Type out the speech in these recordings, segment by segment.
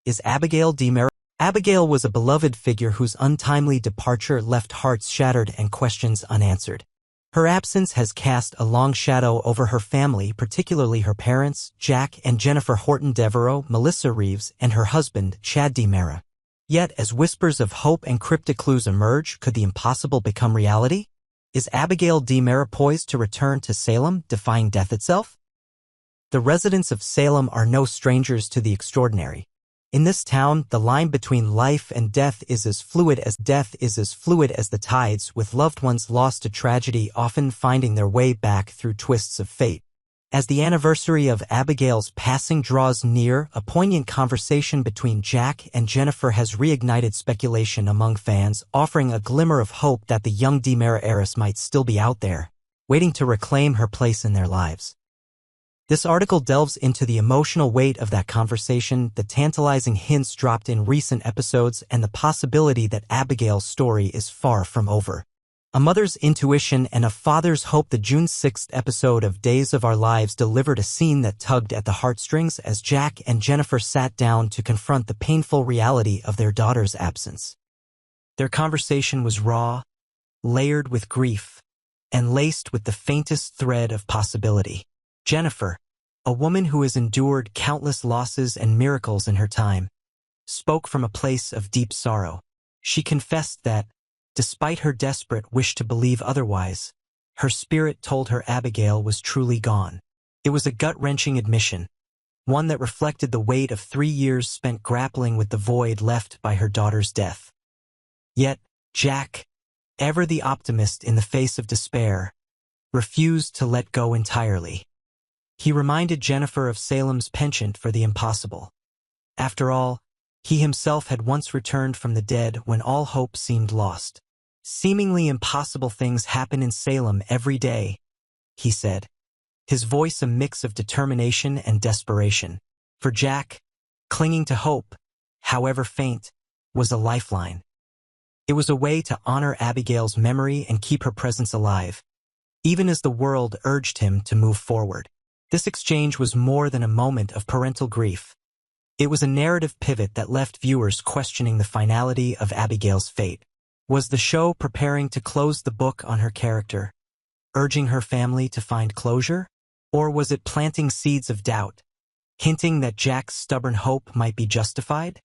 Is Abigail demerits? Abigail was a beloved figure whose untimely departure left hearts shattered and questions unanswered. Her absence has cast a long shadow over her family, particularly her parents, Jack and Jennifer Horton Devereaux, Melissa Reeves, and her husband, Chad DiMera. Yet, as whispers of hope and cryptic clues emerge, could the impossible become reality? Is Abigail DiMera poised to return to Salem, defying death itself? The residents of Salem are no strangers to the extraordinary. In this town, the line between life and death is as fluid as the tides, with loved ones lost to tragedy often finding their way back through twists of fate. As the anniversary of Abigail's passing draws near, a poignant conversation between Jack and Jennifer has reignited speculation among fans, offering a glimmer of hope that the young DiMera heiress might still be out there, waiting to reclaim her place in their lives. This article delves into the emotional weight of that conversation, the tantalizing hints dropped in recent episodes, and the possibility that Abigail's story is far from over. A mother's intuition and a father's hope. The June 6th episode of Days of Our Lives delivered a scene that tugged at the heartstrings as Jack and Jennifer sat down to confront the painful reality of their daughter's absence. Their conversation was raw, layered with grief, and laced with the faintest thread of possibility. Jennifer, a woman who has endured countless losses and miracles in her time, spoke from a place of deep sorrow. She confessed that, despite her desperate wish to believe otherwise, her spirit told her Abigail was truly gone. It was a gut-wrenching admission, one that reflected the weight of 3 years spent grappling with the void left by her daughter's death. Yet, Jack, ever the optimist in the face of despair, refused to let go entirely. He reminded Jennifer of Salem's penchant for the impossible. After all, he himself had once returned from the dead when all hope seemed lost. Seemingly impossible things happen in Salem every day, he said, his voice a mix of determination and desperation. For Jack, clinging to hope, however faint, was a lifeline. It was a way to honor Abigail's memory and keep her presence alive, even as the world urged him to move forward. This exchange was more than a moment of parental grief. It was a narrative pivot that left viewers questioning the finality of Abigail's fate. Was the show preparing to close the book on her character, urging her family to find closure? Or was it planting seeds of doubt, hinting that Jack's stubborn hope might be justified?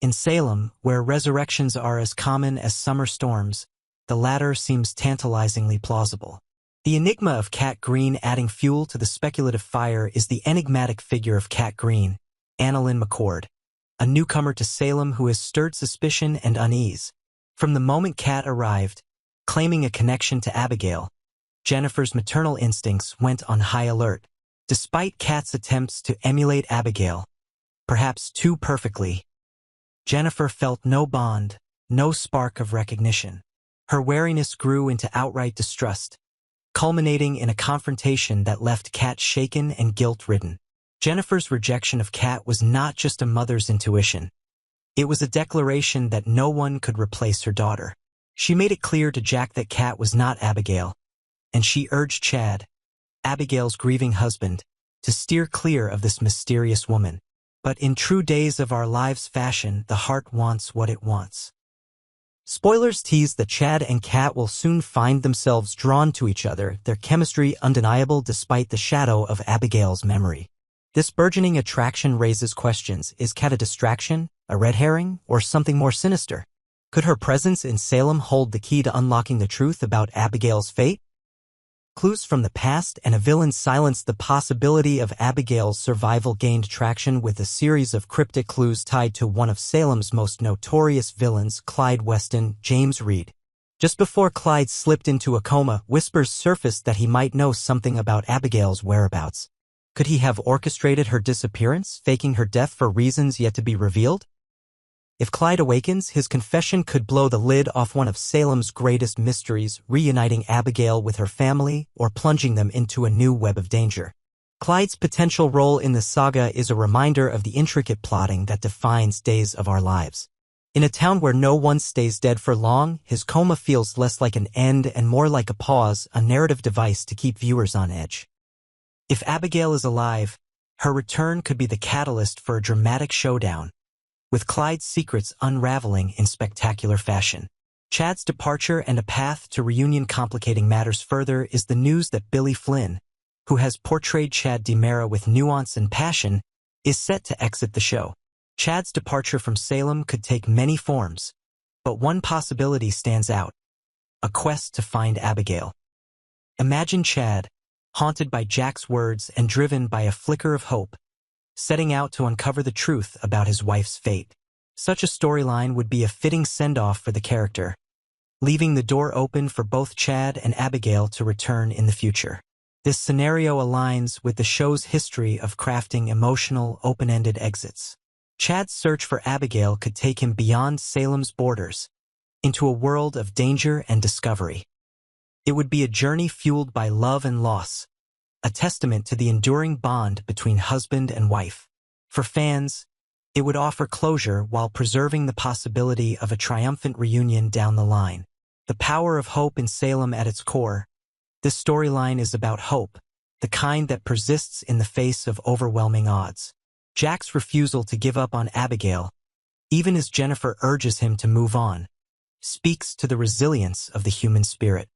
In Salem, where resurrections are as common as summer storms, the latter seems tantalizingly plausible. The enigma of Cat Green adding fuel to the speculative fire is the enigmatic figure of Cat Green, Annalyn McCord, a newcomer to Salem who has stirred suspicion and unease. From the moment Cat arrived, claiming a connection to Abigail, Jennifer's maternal instincts went on high alert. Despite Cat's attempts to emulate Abigail, perhaps too perfectly, Jennifer felt no bond, no spark of recognition. Her wariness grew into outright distrust, culminating in a confrontation that left Cat shaken and guilt-ridden. Jennifer's rejection of Cat was not just a mother's intuition. It was a declaration that no one could replace her daughter. She made it clear to Jack that Cat was not Abigail, and she urged Chad, Abigail's grieving husband, to steer clear of this mysterious woman. But in true Days of Our Lives fashion, the heart wants what it wants. Spoilers tease that Chad and Cat will soon find themselves drawn to each other, their chemistry undeniable despite the shadow of Abigail's memory. This burgeoning attraction raises questions. Is Cat a distraction, a red herring, or something more sinister? Could her presence in Salem hold the key to unlocking the truth about Abigail's fate? Clues from the past and a villain's silence. The possibility of Abigail's survival gained traction with a series of cryptic clues tied to one of Salem's most notorious villains, Clyde Weston, James Reed. Just before Clyde slipped into a coma, whispers surfaced that he might know something about Abigail's whereabouts. Could he have orchestrated her disappearance, faking her death for reasons yet to be revealed? If Clyde awakens, his confession could blow the lid off one of Salem's greatest mysteries, reuniting Abigail with her family or plunging them into a new web of danger. Clyde's potential role in the saga is a reminder of the intricate plotting that defines Days of Our Lives. In a town where no one stays dead for long, his coma feels less like an end and more like a pause, a narrative device to keep viewers on edge. If Abigail is alive, her return could be the catalyst for a dramatic showdown, with Clyde's secrets unraveling in spectacular fashion. Chad's departure and a path to reunion complicating matters further is the news that Billy Flynn, who has portrayed Chad DiMera with nuance and passion, is set to exit the show. Chad's departure from Salem could take many forms, but one possibility stands out: a quest to find Abigail. Imagine Chad, haunted by Jack's words and driven by a flicker of hope, setting out to uncover the truth about his wife's fate. Such a storyline would be a fitting send-off for the character, leaving the door open for both Chad and Abigail to return in the future. This scenario aligns with the show's history of crafting emotional, open-ended exits. Chad's search for Abigail could take him beyond Salem's borders, into a world of danger and discovery. It would be a journey fueled by love and loss, a testament to the enduring bond between husband and wife. For fans, it would offer closure while preserving the possibility of a triumphant reunion down the line. The power of hope in Salem at its core, this storyline is about hope, the kind that persists in the face of overwhelming odds. Jack's refusal to give up on Abigail, even as Jennifer urges him to move on, speaks to the resilience of the human spirit.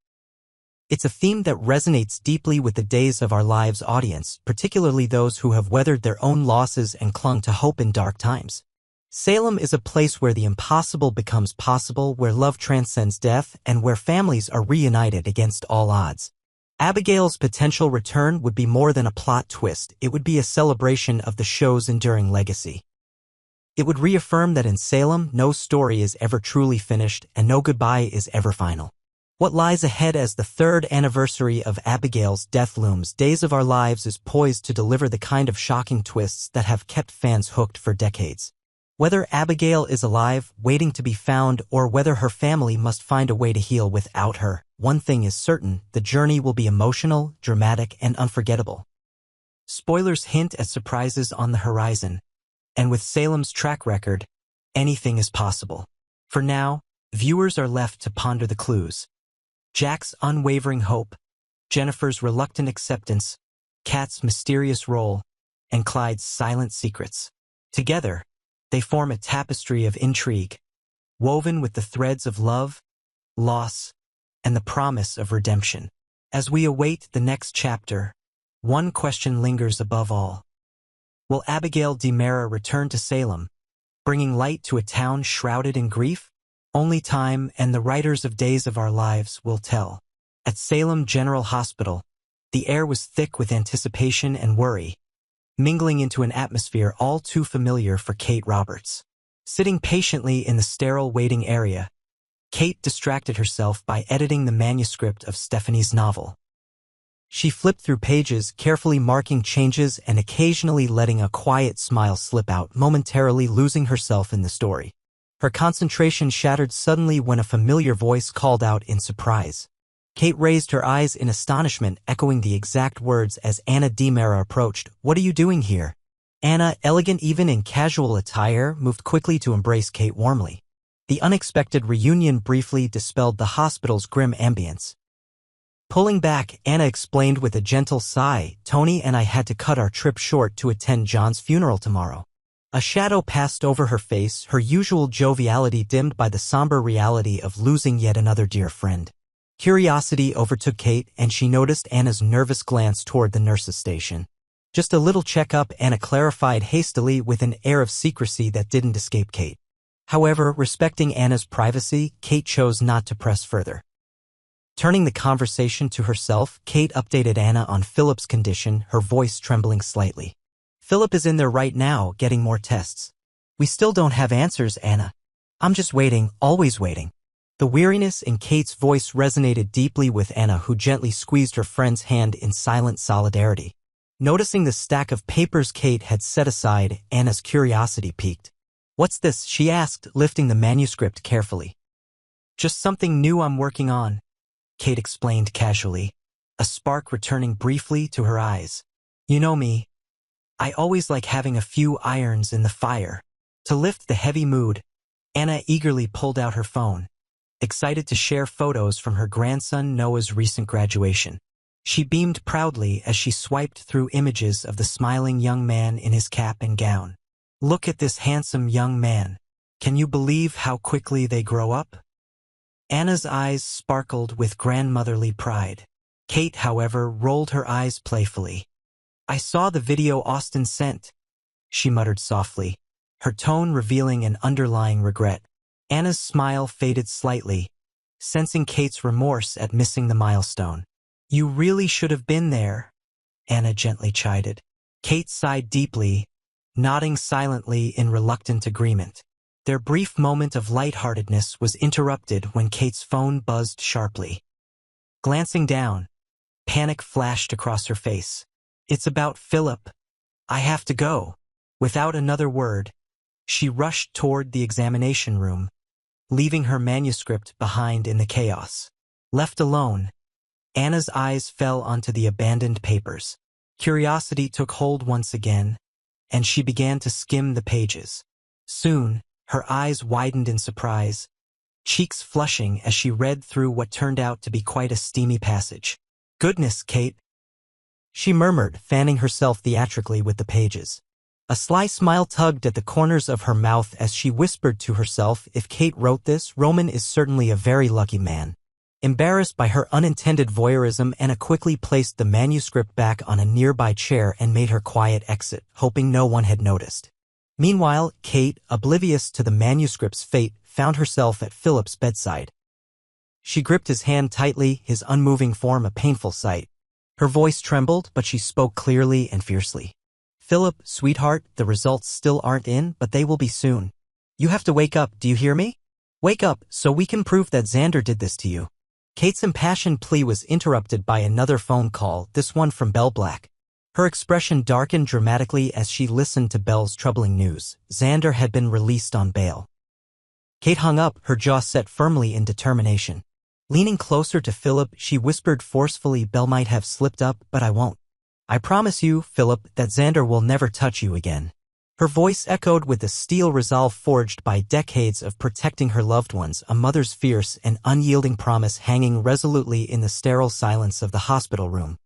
It's a theme that resonates deeply with the Days of Our Lives audience, particularly those who have weathered their own losses and clung to hope in dark times. Salem is a place where the impossible becomes possible, where love transcends death, and where families are reunited against all odds. Abigail's potential return would be more than a plot twist. It would be a celebration of the show's enduring legacy. It would reaffirm that in Salem, no story is ever truly finished and no goodbye is ever final. What lies ahead as the third anniversary of Abigail's death looms, Days of Our Lives is poised to deliver the kind of shocking twists that have kept fans hooked for decades. Whether Abigail is alive, waiting to be found, or whether her family must find a way to heal without her, one thing is certain: the journey will be emotional, dramatic, and unforgettable. Spoilers hint at surprises on the horizon, and with Salem's track record, anything is possible. For now, viewers are left to ponder the clues: Jack's unwavering hope, Jennifer's reluctant acceptance, Kat's mysterious role, and Clyde's silent secrets. Together, they form a tapestry of intrigue, woven with the threads of love, loss, and the promise of redemption. As we await the next chapter, one question lingers above all. Will Abigail DiMera return to Salem, bringing light to a town shrouded in grief? Only time and the writers of Days of Our Lives will tell. At Salem General Hospital, the air was thick with anticipation and worry, mingling into an atmosphere all too familiar for Kate Roberts. Sitting patiently in the sterile waiting area, Kate distracted herself by editing the manuscript of Stephanie's novel. She flipped through pages, carefully marking changes and occasionally letting a quiet smile slip out, momentarily losing herself in the story. Her concentration shattered suddenly when a familiar voice called out in surprise. Kate raised her eyes in astonishment, echoing the exact words as Anna DiMera approached. "What are you doing here?" Anna, elegant even in casual attire, moved quickly to embrace Kate warmly. The unexpected reunion briefly dispelled the hospital's grim ambience. Pulling back, Anna explained with a gentle sigh, "Tony and I had to cut our trip short to attend John's funeral tomorrow." A shadow passed over her face, her usual joviality dimmed by the somber reality of losing yet another dear friend. Curiosity overtook Kate, and she noticed Anna's nervous glance toward the nurse's station. "Just a little checkup," Anna clarified hastily with an air of secrecy that didn't escape Kate. However, respecting Anna's privacy, Kate chose not to press further. Turning the conversation to herself, Kate updated Anna on Philip's condition, her voice trembling slightly. "Philip is in there right now, getting more tests. We still don't have answers, Anna. I'm just waiting, always waiting." The weariness in Kate's voice resonated deeply with Anna, who gently squeezed her friend's hand in silent solidarity. Noticing the stack of papers Kate had set aside, Anna's curiosity piqued. "What's this?" she asked, lifting the manuscript carefully. "Just something new I'm working on," Kate explained casually, a spark returning briefly to her eyes. "You know me. I always like having a few irons in the fire." To lift the heavy mood, Anna eagerly pulled out her phone, excited to share photos from her grandson Noah's recent graduation. She beamed proudly as she swiped through images of the smiling young man in his cap and gown. Look at this handsome young man. Can you believe how quickly they grow up? Anna's eyes sparkled with grandmotherly pride. Kate, however, rolled her eyes playfully. I saw the video Austin sent, she muttered softly, her tone revealing an underlying regret. Anna's smile faded slightly, sensing Kate's remorse at missing the milestone. You really should have been there, Anna gently chided. Kate sighed deeply, nodding silently in reluctant agreement. Their brief moment of lightheartedness was interrupted when Kate's phone buzzed sharply. Glancing down, panic flashed across her face. It's about Philip. I have to go. Without another word, she rushed toward the examination room, leaving her manuscript behind in the chaos. Left alone, Anna's eyes fell onto the abandoned papers. Curiosity took hold once again, and she began to skim the pages. Soon, her eyes widened in surprise, cheeks flushing as she read through what turned out to be quite a steamy passage. Goodness, Kate, she murmured, fanning herself theatrically with the pages. A sly smile tugged at the corners of her mouth as she whispered to herself, if Kate wrote this, Roman is certainly a very lucky man. Embarrassed by her unintended voyeurism, Anna quickly placed the manuscript back on a nearby chair and made her quiet exit, hoping no one had noticed. Meanwhile, Kate, oblivious to the manuscript's fate, found herself at Philip's bedside. She gripped his hand tightly, his unmoving form a painful sight. Her voice trembled, but she spoke clearly and fiercely. Philip, sweetheart, the results still aren't in, but they will be soon. You have to wake up, do you hear me? Wake up, so we can prove that Xander did this to you. Kate's impassioned plea was interrupted by another phone call, this one from Belle Black. Her expression darkened dramatically as she listened to Belle's troubling news. Xander had been released on bail. Kate hung up, her jaw set firmly in determination. Leaning closer to Philip, she whispered forcefully, Belle might have slipped up, but I won't. I promise you, Philip, that Xander will never touch you again. Her voice echoed with the steel resolve forged by decades of protecting her loved ones, a mother's fierce and unyielding promise hanging resolutely in the sterile silence of the hospital room.